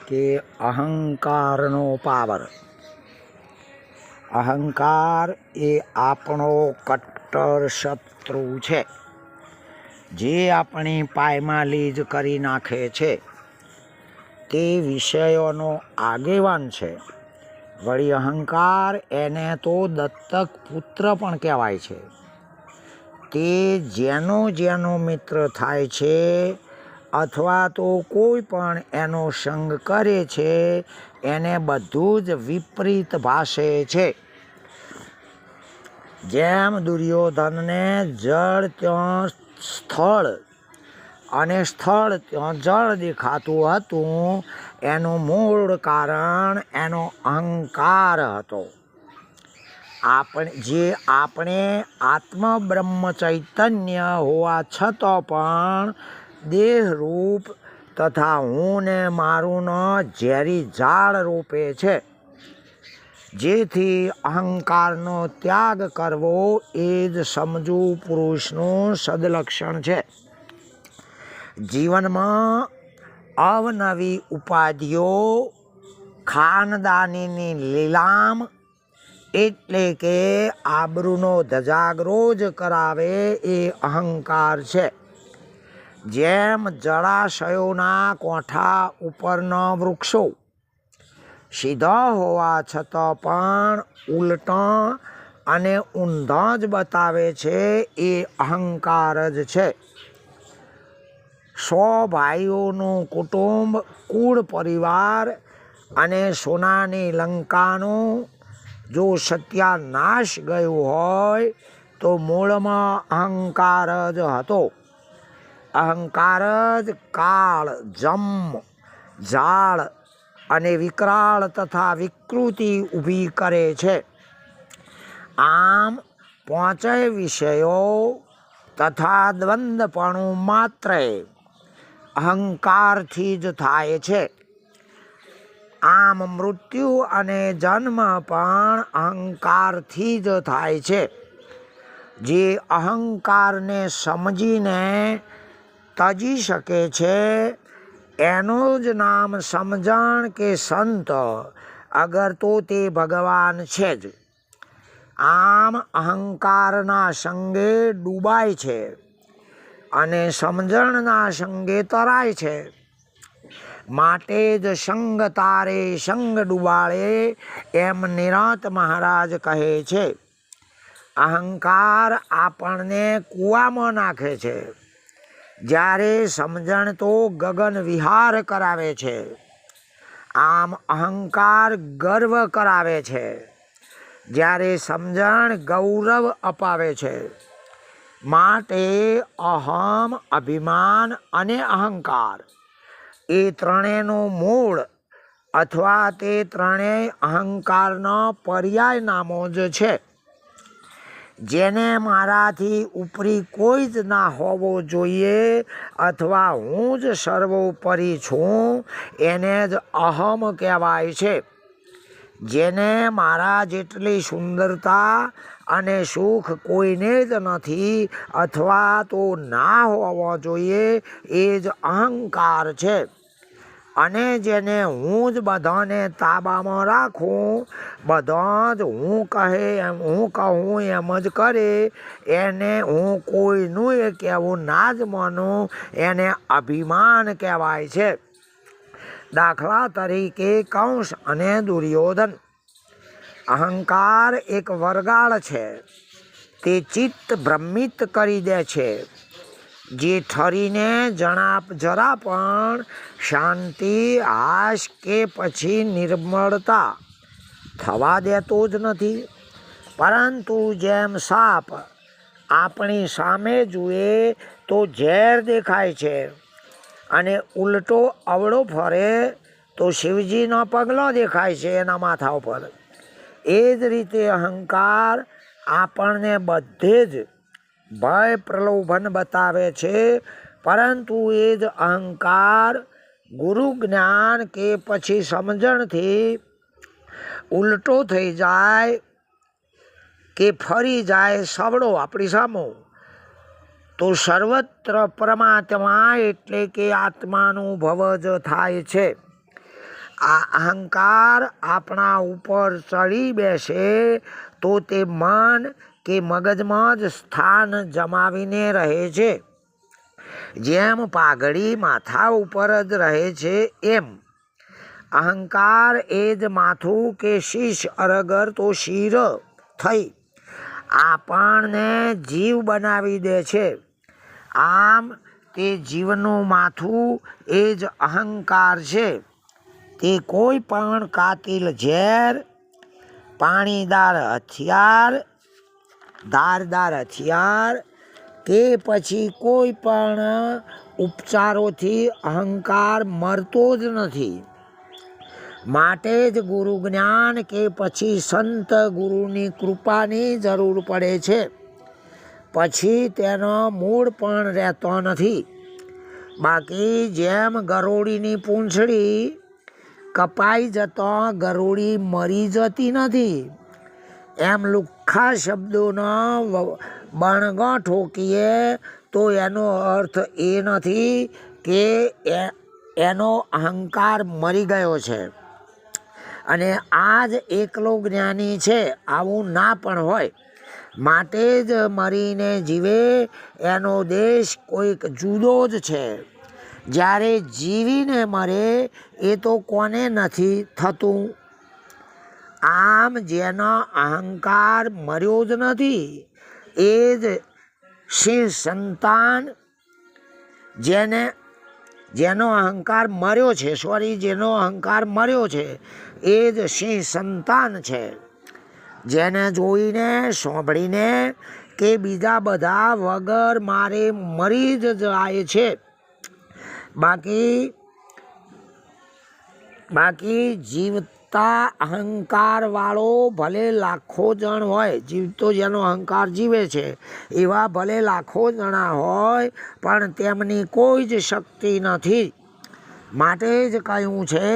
કે અહંકારનો પાવર. અહંકાર એ આપણો કટ્ટર શત્રુ છે, જે આપણી પાયમાલી જ કરી નાખે છે. તે વિષયોનો આગેવાન છે. વળી અહંકાર એને તો દત્તક પુત્ર પણ કહેવાય છે. તે જેનો મિત્ર થાય છે અથવા તો કોઈ પણ એનો સંગ કરે છે એને બધું જ વિપરીત ભાષે છે. જેમ દુર્યોધનને જળ ત્યાં સ્થળ અને સ્થળ ત્યાં જળ દેખાતું હતું, એનું મૂળ કારણ એનો અહંકાર હતો. આપણે આત્મબ્રહ્મ ચૈતન્ય હોવા છતાં પણ દેહરૂપ તથા હું ને મારુંનો ઝેરી ઝાડ રોપે છે. જેથી અહંકારનો ત્યાગ કરવો એ જ સમજુ પુરુષનું સદલક્ષણ છે. જીવનમાં અવનવી ઉપાધિઓ, ખાનદાનીની લીલામ એટલે કે આબરૂનો ધજાગરો જ કરાવે એ અહંકાર છે. જેમ જળાશયોના કોઠા ઉપરના વૃક્ષો સીધા હોવા છતાં પણ ઉલટા અને ઊંધા જ બતાવે છે, એ અહંકાર જ છે. 100 ભાઈઓનું કુટુંબ, કુળ પરિવાર અને સોનાની લંકાનું જો સત્યાનાશ ગયું હોય તો મૂળમાં અહંકાર જ હતો. અહંકાર જ કાળ, જમ, ઝાળ અને વિકરાળ તથા વિકૃતિ ઊભી કરે છે. આમ પાંચેય વિષયો તથા દ્વંદ્વપણું માત્રે અહંકારથી જ થાય છે. આમ મૃત્યુ અને જન્મ પણ અહંકારથી જ થાય છે. જે અહંકારને સમજીને તજી શકે છે એનું જ નામ સમજણ કે સંત, અગર તો તે ભગવાન છે જ. આમ અહંકારના સંગે ડૂબાય છે અને સમજણના સંગે તરાય છે. માટે જ સંગ તારે સંગ ડૂબાળે એમ નિરાંત મહારાજ કહે છે. અહંકાર આપણને કૂવામાં નાખે છે, જ્યારે સમજણ તો ગગન વિહાર કરાવે છે. આમ અહંકાર ગર્વ કરાવે છે, જ્યારે સમજણ ગૌરવ અપાવે છે. માટે અહમ, અભિમાન અને અહંકાર એ ત્રણેયનું મૂળ અથવા તે ત્રણેય અહંકારના પર્યાય નામો જ છે. જેને મારાથી ઉપરી કોઈ જ ના હોવો જોઈએ અથવા હું જ સર્વોપરી છું, એને જ અહમ કહેવાય છે. જેને મારા જેટલી સુંદરતા અને સુખ કોઈને જ નથી અથવા તો ના હોવા જોઈએ, એ જ અહંકાર છે. અને જેને હું જ બધાને તાબામાં રાખું, બધા જ હું કહું એમ જ કરે, એને હું કોઈનું એ કહેવું ના જ માનું, એને અભિમાન કહેવાય છે. દાખલા તરીકે કંસ અને દુર્યોધન. અહંકાર એક વરગાળ છે. તે ચિત્ત ભ્રમિત કરી દે છે, જે ઠરીને જરા પણ શાંતિ, હાશ કે પછી નિર્મળતા થવા દેતો જ નથી. પરંતુ જેમ સાપ આપણી સામે જુએ તો ઝેર દેખાય છે અને ઉલટો અવળો ફરે તો શિવજીનો પગલો દેખાય છે એના માથા ઉપર, એ જ રીતે અહંકાર આપણને બધે જ ભય પ્રલોભન બતાવે છે. પરંતુ એ જ અહંકાર ગુરુ જ્ઞાન કે પછી સમજણથી ઉલટો થઈ જાય કે ફરી જાય સવડો આપણી સામો, તો સર્વત્ર પરમાત્મા એટલે કે આત્માનુભવ જ થાય છે. આ અહંકાર આપણા ઉપર ચડી બેસે તો તે મન કે મગજમાં જ સ્થાન જમાવીને રહે છે. જેમ પાઘડી માથા ઉપર જ રહે છે એમ અહંકાર એ જ માથું કે શીશ અરગર તો શિર થઈ આપણને જીવ બનાવી દે છે. આમ તે જીવનું માથું એ જ અહંકાર છે. તે કોઈ પણ કાતિલ ઝેર, પાણીદાર હથિયાર, ધારદાર હથિયાર કે પછી કોઈ પણ ઉપચારોથી અહંકાર મરતો જ નથી. માટે જ ગુરુ જ્ઞાન કે પછી સંત ગુરુની કૃપાની જરૂર પડે છે. પછી તેનો મૂળ પણ રહેતો નથી. બાકી જેમ ગરોળીની પૂંછડી કપાઈ જતો ગરોળી મરી જતી નથી, એમ લુખ્ખા શબ્દોનો બણગો ઠોકીએ તો એનો અર્થ એ નથી કે એનો અહંકાર મરી ગયો છે અને આ જ એકલો જ્ઞાની છે, આવું ના પણ હોય. માટે જ મરીને જીવે એનો દેશ કોઈક જુદો જ છે. જ્યારે જીવીને મરે એ તો કોને નથી થતું? આમ જેનો અહંકાર મર્યો જ નથી એ જ સિંહ સંતાન, જેનો અહંકાર મર્યો છે જેનો અહંકાર મર્યો છે એ જ સિંહ સંતાન છે. જેને જોઈને સાંભળીને કે બીજા બધા વગર મારે મરી જ જાય છે. બાકી જીવતા અહંકાર વાળો ભલે લાખો જણ હોય, જીવતો જેનો અહંકાર જીવે છે એવા ભલે લાખો જણા હોય પણ તેમની કોઈ જ શક્તિ નથી. માટે જ કહ્યું છે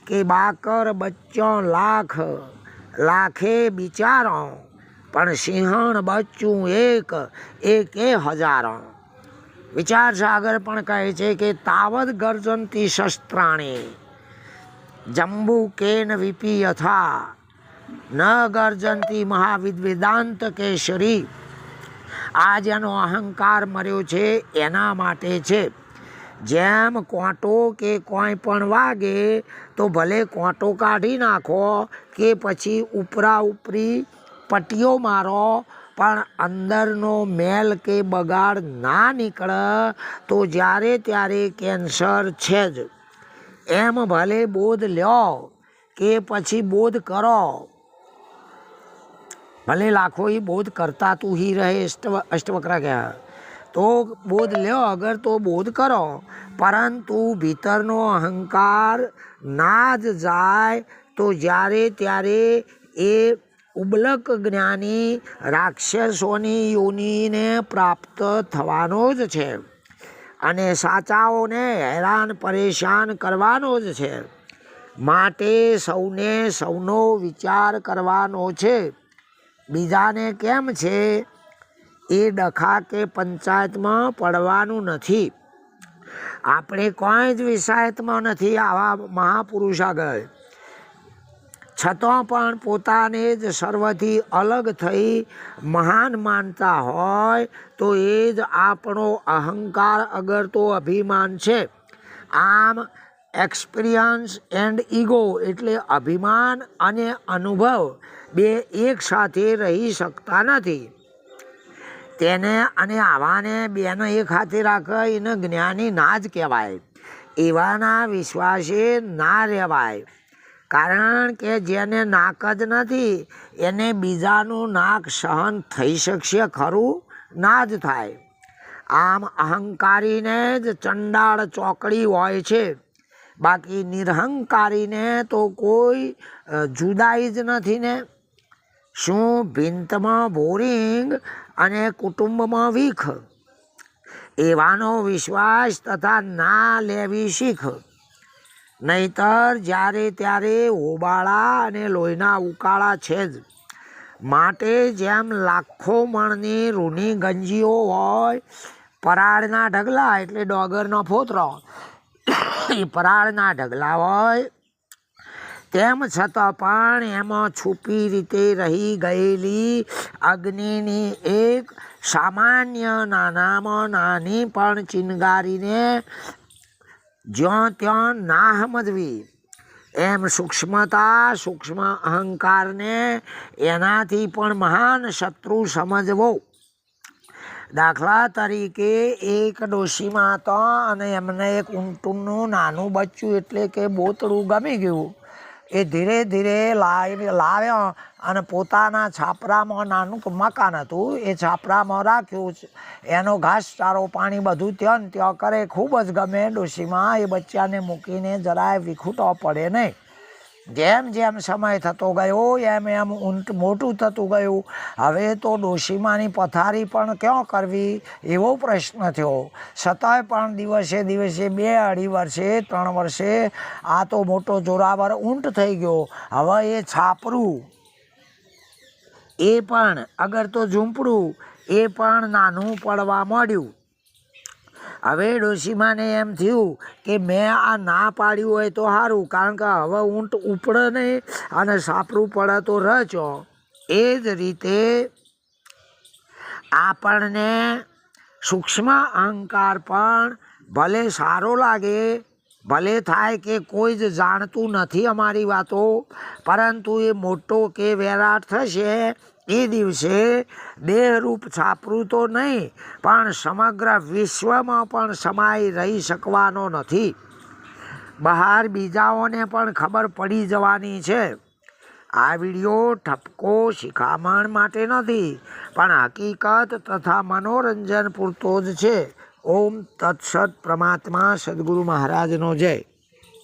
કે બાકર બચ્ચો લાખ, લાખે બિચારો, પણ સિંહણ બચ્ચું એક, એકે હજારો. વિચાર સાગર પણ કહે છે કે તાવદ ગર્જંતી શસ્ત્રાણી જંબુ કેન વિપીયથા ન ગર્જંતી મહાવિદ્વેદાંત કેસરી. આ જેનો અહંકાર મર્યો છે એના માટે છે. જેમ કોંટો કે કોઈ પણ વાગે તો ભલે કોંટો કાઢી નાખો કે પછી ઉપરા ઉપરી પટ્ટીઓ મારો પણ અંદરનો મેલ કે બગાડ ના નીકળે તો જ્યારે ત્યારે કેન્સર છે જ. એમ ભલે બોધ લ્યો કે પછી બોધ કરો, ભલે લાખો ही बोध करता तू ही रहे अष्टवक्रा क्या तो बोध લ્યો અગર તો બોધ કરો, પરંતુ ભીતરનો અહંકાર ના જ જાય તો જ્યારે ત્યારે એ ઉબલક જ્ઞાની રાક્ષસોની યોનિને પ્રાપ્ત થવાનો જ છે અને સાચાઓને હેરાન પરેશાન કરવાનો જ છે. માટે સૌને સૌનો વિચાર કરવાનો છે. બીજાને કેમ છે એ ડખા કે પંચાયતમાં પડવાનું નથી. આપણે કોઈ જ વિષાયતમાં નથી આવા મહાપુરુષ આગળ. છતાં પણ પોતાને જ સર્વથી અલગ થઈ મહાન માનતા હોય તો એ જ આપણો અહંકાર અગર તો અભિમાન છે. આમ એક્સપિરિયન્સ એન્ડ ઈગો એટલે અભિમાન અને અનુભવ બે એક સાથે રહી શકતા નથી. તેને અને આવાને બેને એક હાથે રાખે એને જ્ઞાની ના જ કહેવાય. એવાના વિશ્વાસે ના રહેવાય. કારણ કે જેને નાક જ નથી એને બીજાનું નાક સહન થઈ શકશે ખરું? ના જ થાય. આમ અહંકારીને જ ચંડાળ ચોકડી હોય છે. બાકી નિરહંકારીને તો કોઈ જુદાઈ જ નથી ને. શું ભીંતમાં બોરિંગ અને કુટુંબમાં વીખ? એવાનો વિશ્વાસ તથા ના લેવી શીખ. નહીતર જ્યારે ત્યારે હોબાળા અને લોહીના ઉકાળા છે જ. માટે જેમ લાખો મણની રૂની ગંજીઓ હોય, પરાળના ઢગલા એટલે ડોગરનો ફોતરો, એ પરાળના ઢગલા હોય તેમ છતાં પણ એમાં છુપી રીતે રહી ગયેલી અગ્નિની એક સામાન્ય નાનામાં નાની પણ ચિનગારીને જ્યાં ત્યાં ના સમજવી, એમ સૂક્ષ્મ અહંકારને એનાથી પણ મહાન શત્રુ સમજવો. દાખલા તરીકે એક ડોશીમાં હતા અને એમને એક ઊંટનું નાનું બચ્ચું એટલે કે બોતડું ગમી ગયું. એ ધીરે ધીરે લાવ્યા અને પોતાના છાપરામાં નાનું મકાન હતું એ છાપરામાં રાખ્યું. એનો ઘાસચારો પાણી બધું ત્યાં ને ત્યાં કરે, ખૂબ જ ગમે ડોશીમાં. એ બચ્ચાને મૂકીને જરાય વિખૂટો પડે નહીં. જેમ જેમ સમય થતો ગયો એમ એમ ઊંટ મોટું થતું ગયું. હવે તો ડોશીમાની પથારી પણ ક્યાં કરવી એવો પ્રશ્ન થયો. છતાંય પણ દિવસે દિવસે 2-2.5 વર્ષે 3 વર્ષે આ તો મોટો જોરાવર ઊંટ થઈ ગયો. હવે એ છાપરું એ પણ અગર તો ઝૂંપડું એ પણ નાનું પડવા માંડ્યું. હવે ડોશીમાને એમ થયું કે મેં આ ના પાડ્યું હોય તો સારું, કારણ કે હવે ઊંટ ઉપડે નહીં અને સાપરું પડે તો રચો. એ જ રીતે આપણને સૂક્ષ્મ અહંકાર પણ ભલે સારો લાગે, ભલે થાય કે કોઈ જ જાણતું નથી અમારી વાતો, પરંતુ એ મોટો કે વિરાટ થશે એ દિવસે દેહરૂપ છાપરું તો નહીં પણ સમગ્ર વિશ્વમાં પણ સમાઈ રહી શકવાનો નથી. બહાર બીજાઓને પણ ખબર પડી જવાની છે. આ વિડીયો ઠપકો શિખામણ માટે નથી પણ હકીકત તથા મનોરંજન પૂરતો જ છે. ઓમ તત્સત. પરમાત્મા સદગુરુ મહારાજનો જય.